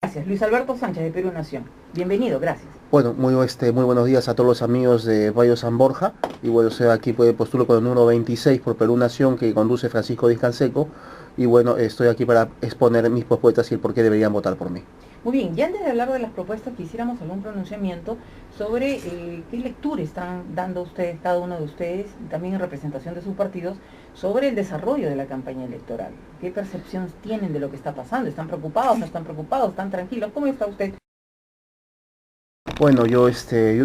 Gracias. Luis Alberto Sánchez, de Perú Nación. Bienvenido, gracias. Bueno, muy buenos días a todos los amigos de Valle San Borja. Y bueno, aquí postulo con el número 26 por Perú Nación, que conduce Francisco Díaz Canseco. Y bueno, estoy aquí para exponer mis propuestas y el por qué deberían votar por mí. Muy bien, y antes de hablar de las propuestas, quisiéramos algún pronunciamiento sobre qué lectura están dando ustedes, cada uno de ustedes, también en representación de sus partidos, sobre el desarrollo de la campaña electoral. ¿Qué percepción tienen de lo que está pasando? ¿Están preocupados, no están preocupados, están tranquilos? ¿Cómo está usted? Bueno, yo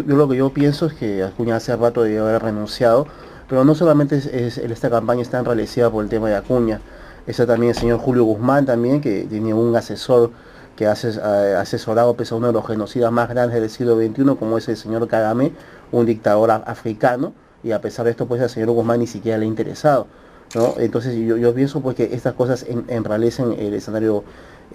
lo que yo pienso es que Acuña hace rato debe haber renunciado, pero no solamente esta campaña está enrarecida por el tema de Acuña, está también el señor Julio Guzmán también, que tiene un asesor que ha asesorado pues, a uno de los genocidas más grandes del siglo XXI, como es el señor Kagame, un dictador africano, y a pesar de esto pues al señor Guzmán ni siquiera le ha interesado, ¿no? Entonces yo pienso pues que estas cosas enrarecen el escenario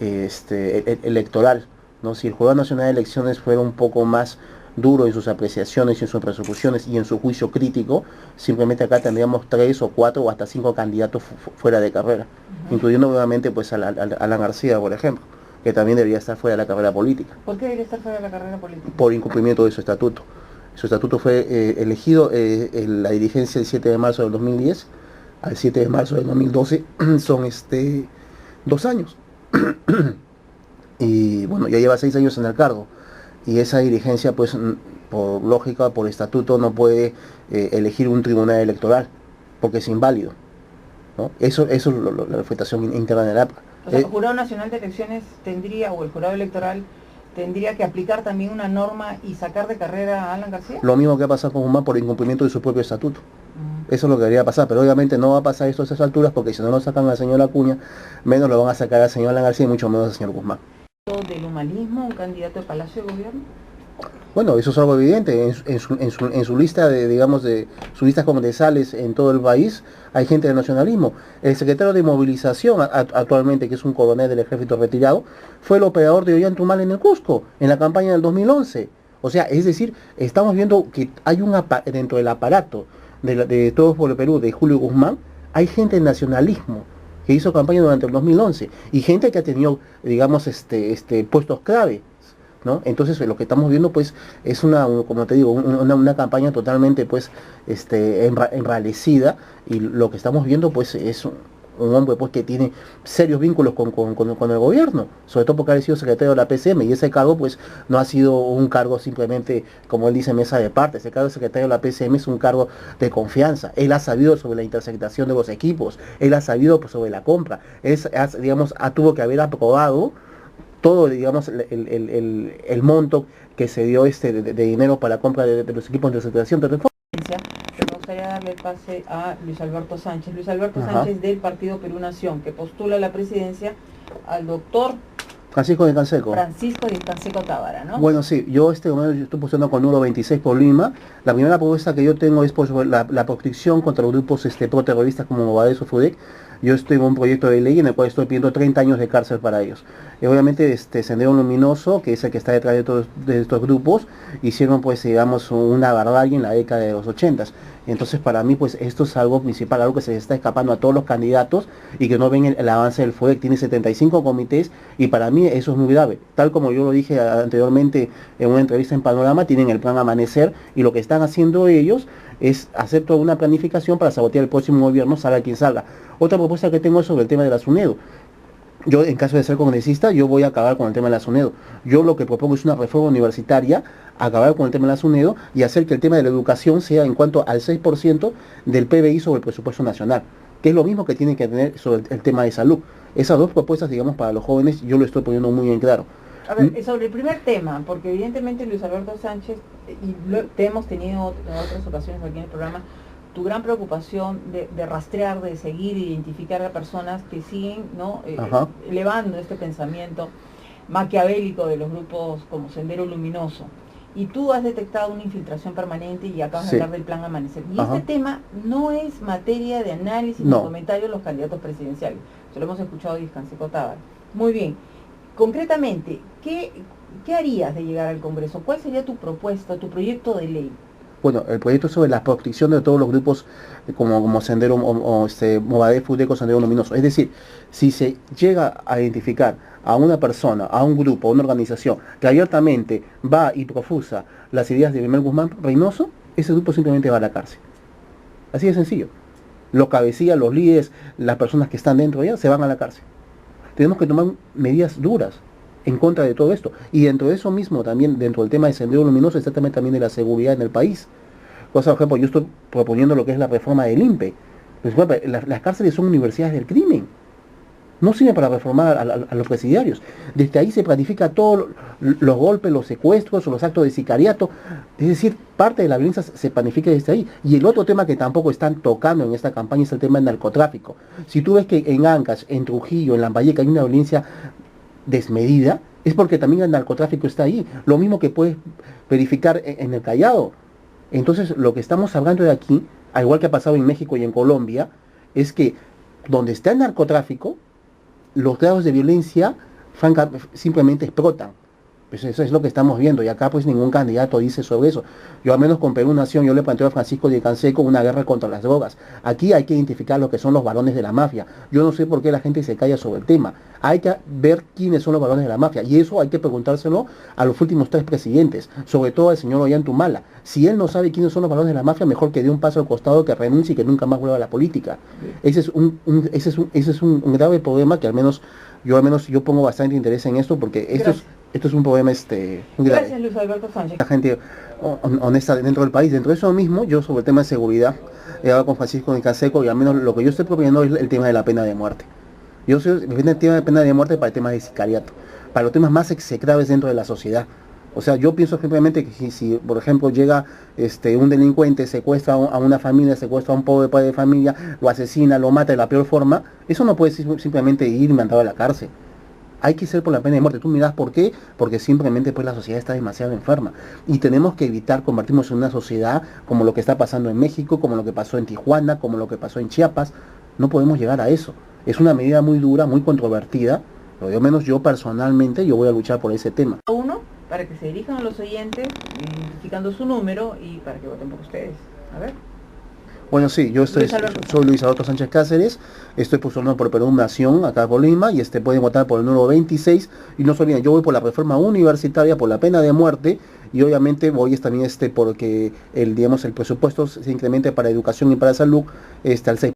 electoral, ¿no? Si el Jurado Nacional de Elecciones fuera un poco más duro en sus apreciaciones y en sus persecuciones y en su juicio crítico, simplemente acá tendríamos 3 o 4 o hasta 5 candidatos fuera de carrera, incluyendo nuevamente pues a Alan García, por ejemplo, que también debería estar fuera de la carrera política. ¿Por qué debería estar fuera de la carrera política? Por incumplimiento de su estatuto. Su estatuto fue elegido en la dirigencia el 7 de marzo del 2010 al 7 de marzo del 2012, son 2 años. Y bueno, ya lleva 6 años en el cargo. Y esa dirigencia, pues, por lógica, por estatuto, no puede elegir un tribunal electoral, porque es inválido, ¿no? Eso es la afectación interna del APRA. O sea, el Jurado Nacional de Elecciones tendría, o el Jurado Electoral, tendría que aplicar también una norma y sacar de carrera a Alan García. Lo mismo que ha pasado con Guzmán por incumplimiento de su propio estatuto. Eso es lo que debería pasar, pero obviamente no va a pasar esto a esas alturas, porque si no lo sacan al señor Acuña, menos lo van a sacar al señor Alan García y mucho menos al señor Guzmán. ¿Del humanismo, un candidato de Palacio de Gobierno? Bueno, eso es algo evidente. En su lista de sus listas congresales en todo el país hay gente del nacionalismo. El secretario de Movilización actualmente, que es un coronel del ejército retirado, fue el operador de Ollantumal en el Cusco, en la campaña del 2011. O sea, es decir, estamos viendo que hay dentro del aparato de Todos por el Perú, de Julio Guzmán, hay gente del nacionalismo que hizo campaña durante el 2011 y gente que ha tenido, digamos, puestos clave, ¿no? Entonces lo que estamos viendo pues es como te digo, una campaña totalmente pues enrarecida, y lo que estamos viendo pues es un hombre pues que tiene serios vínculos con el gobierno, sobre todo porque ha sido secretario de la PCM, y ese cargo pues no ha sido un cargo simplemente, como él dice, mesa de parte. Ese cargo de secretario de la PCM es un cargo de confianza. Él ha sabido sobre la intersectación de los equipos, él ha sabido pues, sobre la compra, tuvo que haber aprobado todo, digamos, el monto que se dio de dinero para la compra de los equipos de intersectación. Pero me gustaría darle el pase a Luis Alberto Sánchez. Luis Alberto Sánchez, del Partido Perú Nación, que postula la presidencia al doctor Francisco Díaz Canseco. Francisco Díaz Canseco Tábara, ¿no? Bueno, sí, yo estoy postulando con número 26 por Lima. La primera propuesta que yo tengo es por la proscripción contra los grupos pro-terroristas como Movadez o FUDEC. Yo estoy en un proyecto de ley en el cual estoy pidiendo 30 años de cárcel para ellos. Y obviamente Sendero Luminoso, que es el que está detrás de estos grupos, hicieron pues digamos una barbarie en la década de los 80s. Entonces para mí pues esto es algo principal, algo que se está escapando a todos los candidatos y que no ven el avance del FUDEC. Tiene 75 comités y para mí eso es muy grave. Tal como yo lo dije anteriormente en una entrevista en Panorama, tienen el plan Amanecer, y lo que están haciendo ellos es hacer toda una planificación para sabotear el próximo gobierno, salga quien salga. Otra propuesta que tengo es sobre el tema de la SUNEDO. Yo, en caso de ser congresista, yo voy a acabar con el tema de la SUNEDO. Yo lo que propongo es una reforma universitaria, acabar con el tema de la SUNEDO y hacer que el tema de la educación sea en cuanto al 6% del PBI sobre el presupuesto nacional, que es lo mismo que tiene que tener sobre el tema de salud. Esas dos propuestas, digamos, para los jóvenes, yo lo estoy poniendo muy en claro. A ver, sobre el primer tema, porque evidentemente Luis Alberto Sánchez, te hemos tenido en otras ocasiones aquí en el programa, tu gran preocupación de rastrear, de seguir, identificar a personas que siguen, ¿no? Elevando este pensamiento maquiavélico de los grupos como Sendero Luminoso. y tú has detectado una infiltración permanente y acabas Sí. de hablar del plan Amanecer. Y Ajá. este tema no es materia de análisis ni No. comentario de los candidatos presidenciales. Se lo hemos escuchado de Canseco Tábara. Muy bien. Concretamente, ¿qué harías de llegar al Congreso? ¿Cuál sería tu propuesta, tu proyecto de ley? Bueno, el proyecto sobre la protección de todos los grupos como Sendero Movadef, Fudeco, Sendero Luminoso. Es decir, si se llega a identificar a una persona, a un grupo, a una organización que abiertamente va y profusa las ideas de Miguel Guzmán Reynoso, ese grupo simplemente va a la cárcel. Así de sencillo. Los cabecillas, los líderes, las personas que están dentro de ella se van a la cárcel. Tenemos que tomar medidas duras en contra de todo esto. Y dentro de eso mismo también, dentro del tema de Sendero Luminoso, está también de la seguridad en el país. Cosa, por ejemplo, yo estoy proponiendo lo que es la reforma del INPE. Pues, bueno, las cárceles son universidades del crimen. No sirven para reformar a los presidiarios. Desde ahí se planifica todos los golpes, los secuestros, los actos de sicariato. Es decir, parte de la violencia se planifica desde ahí. Y el otro tema que tampoco están tocando en esta campaña es el tema del narcotráfico. Si tú ves que en Ancash, en Trujillo, en Lambayeque hay una violencia desmedida, es porque también el narcotráfico está ahí. Lo mismo que puedes verificar en el Callao. Entonces, lo que estamos hablando de aquí, al igual que ha pasado en México y en Colombia, es que donde está el narcotráfico, los grados de violencia simplemente explotan. Pues eso es lo que estamos viendo, y acá pues ningún candidato dice sobre eso. Yo al menos con Perú Nación, yo le planteo a Francisco de Canseco una guerra contra las drogas. Aquí hay que identificar lo que son los varones de la mafia. Yo no sé por qué la gente se calla sobre el tema. Hay que ver quiénes son los varones de la mafia, y eso hay que preguntárselo a los últimos 3 presidentes, sobre todo al señor Ollantumala. Si él no sabe quiénes son los varones de la mafia, mejor que dé un paso al costado, que renuncie y que nunca más vuelva a la política. Ese es un grave problema que al menos yo pongo bastante interés en esto, porque esto es un problema muy grave. Gracias, Luis Alberto Sánchez. La gente honesta dentro del país. Dentro de eso mismo, yo sobre el tema de seguridad he hablado con Francisco de Canseco, y al menos lo que yo estoy proponiendo es el tema de la pena de muerte. Yo soy el tema de pena de muerte para el tema de sicariato, para los temas más execrables dentro de la sociedad. O sea, yo pienso simplemente que si por ejemplo, llega un delincuente, secuestra a una familia, secuestra a un pobre padre de familia, lo asesina, lo mata de la peor forma, eso no puede simplemente ir mandado a la cárcel. Hay que ser por la pena de muerte. Tú miras por qué, porque simplemente pues la sociedad está demasiado enferma. Y tenemos que evitar convertirnos en una sociedad como lo que está pasando en México, como lo que pasó en Tijuana, como lo que pasó en Chiapas. No podemos llegar a eso. Es una medida muy dura, muy controvertida, pero al menos yo personalmente yo voy a luchar por ese tema. Uno, para que se dirijan a los oyentes, identificando su número y para que voten por ustedes. A ver. Bueno, sí, soy Luis Alberto Sánchez Cáceres, estoy postulando por Perú Nación, acá por Lima, y pueden votar por el número 26, y no se olviden, yo voy por la reforma universitaria, por la pena de muerte, y obviamente voy también porque el presupuesto se incremente para educación y para salud, al 6%.